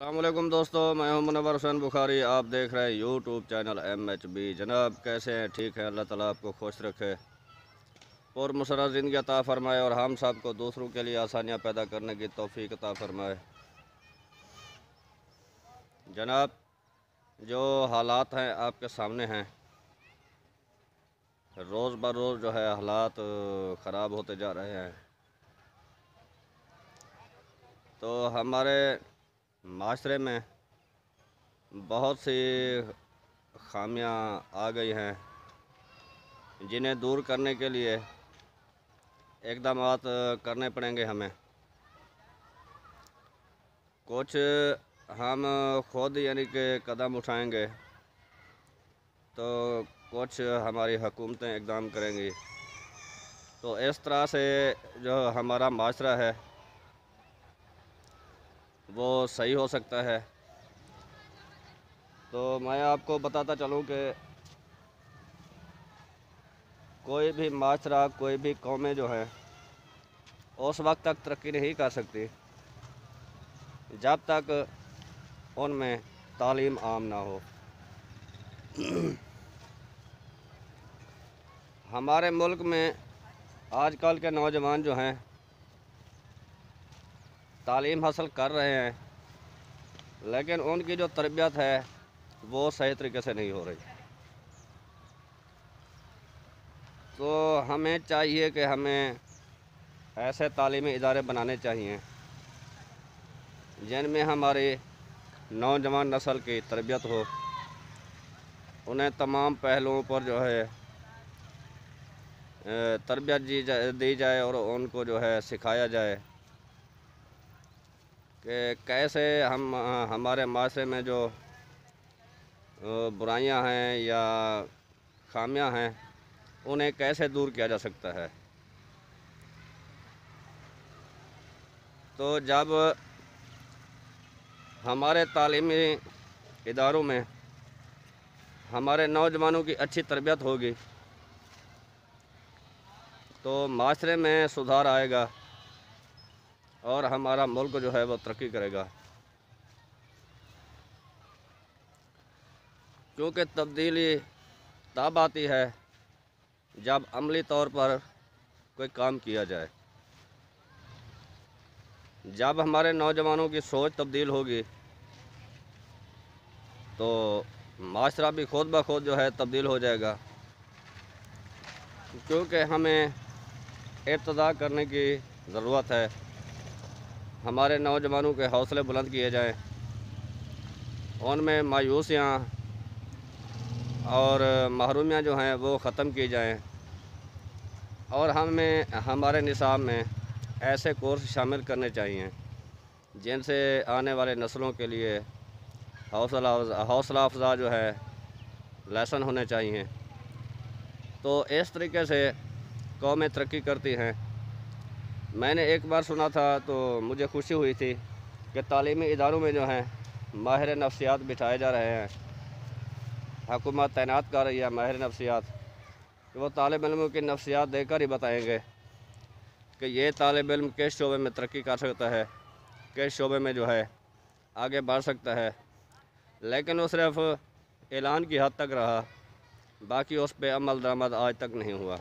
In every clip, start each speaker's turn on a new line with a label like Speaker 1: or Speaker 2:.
Speaker 1: अस्सलामुअलैकुम दोस्तों, मैं हूं मुनव्वर हुसैन बुखारी। आप देख रहे हैं यूट्यूब चैनल MHB। जनाब कैसे हैं? ठीक है, अल्लाह ताला आपको खुश रखे और मुसर्रत ज़िंदगी अता फ़रमाए और हम सब को दूसरों के लिए आसानियां पैदा करने की तौफीक अता फ़रमाए। जनाब, जो हालात हैं आपके सामने हैं, रोज़ ब रोज़ जो है हालात ख़राब होते जा रहे हैं। तो हमारे माशरे में बहुत सी खामियां आ गई हैं, जिन्हें दूर करने के लिए इक़दामात करने पड़ेंगे हमें। कुछ हम खुद यानी कि कदम उठाएंगे तो कुछ हमारी हुकूमतें इक़दाम करेंगी। तो इस तरह से जो हमारा माशरा है वो सही हो सकता है। तो मैं आपको बताता चलूँ कि कोई भी माशरा, कोई भी कौमें जो हैं उस वक्त तक तरक्की नहीं कर सकती जब तक उनमें तालीम आम ना हो। हमारे मुल्क में आजकल के नौजवान जो हैं तालीम हासिल कर रहे हैं, लेकिन उनकी जो तरबियत है वो सही तरीके से नहीं हो रही। तो हमें चाहिए कि हमें ऐसे तालीमी इदारे बनाने चाहिए जिनमें हमारी नौजवान नस्ल की तरबियत हो, उन्हें तमाम पहलुओं पर जो है तरबियत दी जाए और उनको जो है सिखाया जाए कि कैसे हम हमारे माशरे में जो बुराइयां हैं या खामियां हैं उन्हें कैसे दूर किया जा सकता है। तो जब हमारे तालीमी इदारों में हमारे नौजवानों की अच्छी तरबियत होगी तो माशरे में सुधार आएगा और हमारा मुल्क जो है वो तरक्की करेगा। क्योंकि तब्दीली तब आती है जब अमली तौर पर कोई काम किया जाए। जब हमारे नौजवानों की सोच तब्दील होगी तो माशरा भी खुद ब खुद जो है तब्दील हो जाएगा। क्योंकि हमें इब्तिदा करने की ज़रूरत है। हमारे नौजवानों के हौसले बुलंद किए जाएं, उनमें मायूसियाँ और महरूमियाँ जो हैं वो ख़त्म की जाएं और हमें हमारे निसाब में ऐसे कोर्स शामिल करने चाहिए जिनसे आने वाले नस्लों के लिए हौसला अफजा जो है लेसन होने चाहिए। तो इस तरीके से कौमें तरक्की करती हैं। मैंने एक बार सुना था तो मुझे खुशी हुई थी कि तालीमी इदारों में जो हैं माहिर नफ्सियात बिठाए जा रहे हैं, हुकूमत तैनात कर रही है माहिर नफ्सियात कि वो तालिब इल्म की नफ्सियात देकर ही बताएंगे कि ये तालिब इल्म किस शोबे में तरक्की कर सकता है, किस शोबे में जो है आगे बढ़ सकता है। लेकिन वो सिर्फ़ ऐलान की हद तक रहा, बाकी उस पर अमल दरामद आज तक नहीं हुआ।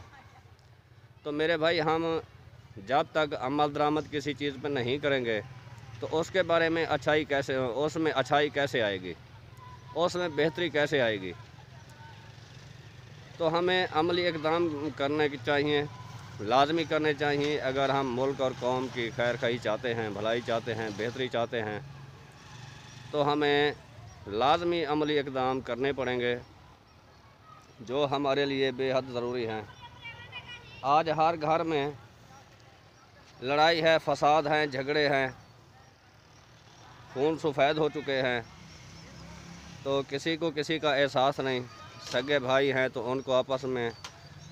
Speaker 1: तो मेरे भाई, हम जब तक अमल दरामद किसी चीज़ पर नहीं करेंगे तो उसके बारे में उसमें अच्छाई कैसे आएगी, उसमें बेहतरी कैसे आएगी। तो हमें अमली इक़दाम करने की चाहिए, लाजमी करने चाहिए। अगर हम मुल्क और कौम की खैर खाई चाहते हैं, भलाई चाहते हैं, बेहतरी चाहते हैं तो हमें लाजमी अमली इक़दाम करने पड़ेंगे जो हमारे लिए बेहद ज़रूरी हैं। आज हर घर में लड़ाई है, फसाद हैं, झगड़े हैं, खून सफ़ेद हो चुके हैं। तो किसी को किसी का एहसास नहीं। सगे भाई हैं तो उनको आपस में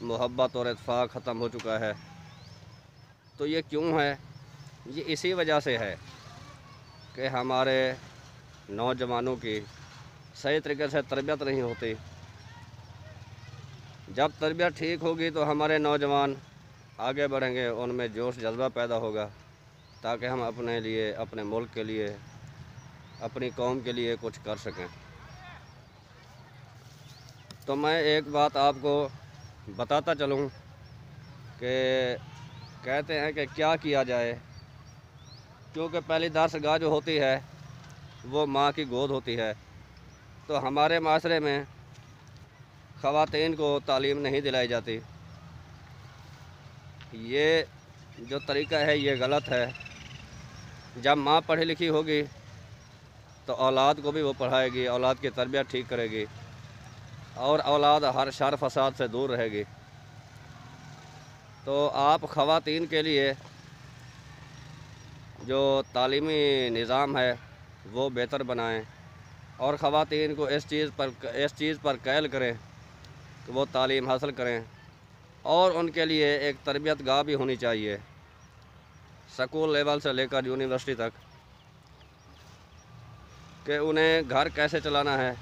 Speaker 1: मोहब्बत और इत्तेफाक ख़त्म हो चुका है। तो ये क्यों है? ये इसी वजह से है कि हमारे नौजवानों की सही तरीके से तरबियत नहीं होती। जब तरबियत ठीक होगी तो हमारे नौजवान आगे बढ़ेंगे, उनमें जोश जज्बा पैदा होगा ताकि हम अपने लिए, अपने मुल्क के लिए اپنی قوم کے لیے کچھ کر سکیں۔ تو میں ایک بات آپ کو بتاتا چلوں کہ کہتے ہیں کہ کیا کیا جائے، کیونکہ پہلی درسگاہ جو ہوتی ہے وہ ماں کی گود ہوتی ہے۔ تو ہمارے معاشرے میں خواتین کو تعلیم نہیں دلائی جاتی، یہ جو طریقہ ہے یہ غلط ہے۔ جب ماں پڑھی لکھی ہوگی تو اولاد کو بھی وہ پڑھائے گی، اولاد کی تربیت ٹھیک کرے گی، اور اولاد ہر شر فساد سے دور رہے گی۔ تو آپ خواتین کے لیے جو تعلیمی نظام ہے وہ بہتر بنائیں، اور خواتین کو اس چیز پر قائل کریں کہ وہ تعلیم حاصل کریں، اور ان کے لیے ایک تربیت گاہ بھی ہونی چاہیے، سکول لیول سے لے کر یونیورسٹی تک، کہ انہیں گھر کیسے چلانا ہے،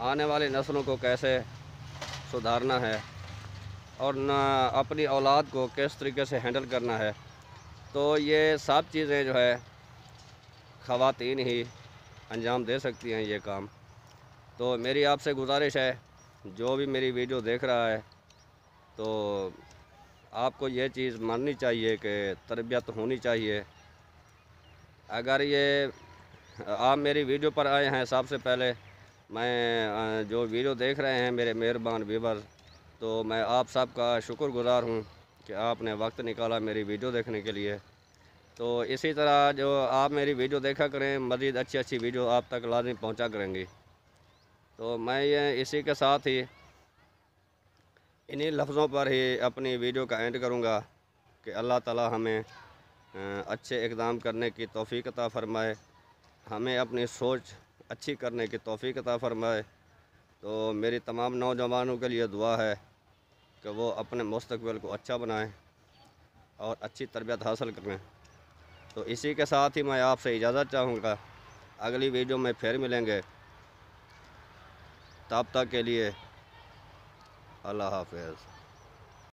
Speaker 1: آنے والی نسلوں کو کیسے سدھارنا ہے، اور اپنی اولاد کو کس طریقے سے ہینڈل کرنا ہے۔ تو یہ سب چیزیں جو ہے خواتین ہی انجام دے سکتی ہیں یہ کام۔ تو میری آپ سے گزارش ہے، جو بھی میری ویڈیو دیکھ رہا ہے تو آپ کو یہ چیز ماننی چاہیے کہ تربیت ہونی چاہیے۔ اگر یہ آپ میری ویڈیو پر آئے ہیں سب سے پہلے، میں جو ویڈیو دیکھ رہے ہیں میرے مہربان ویور، تو میں آپ سب کا شکر گزار ہوں کہ آپ نے وقت نکالا میری ویڈیو دیکھنے کے لیے۔ تو اسی طرح جو آپ میری ویڈیو دیکھا کریں، مزید اچھی ویڈیو آپ تک لازمی پہنچا کریں گی۔ تو میں یہ اسی کے ساتھ ہی انہی لفظوں پر ہی اپنی ویڈیو کا اینڈ کروں گا کہ اللہ تعالی ہمیں اچھے اقدام کرنے کی توفیق عطا فرمائے، ہمیں اپنی سوچ اچھی کرنے کی توفیق عطا فرمائے۔ تو میری تمام نوجوانوں کے لیے دعا ہے کہ وہ اپنے مستقبل کو اچھا بنائیں اور اچھی تربیت حاصل کریں۔ تو اسی کے ساتھ ہی میں آپ سے اجازت چاہوں گا، اگلی ویڈیو میں پھر ملیں گے، تب تک کے لیے اللہ حافظ۔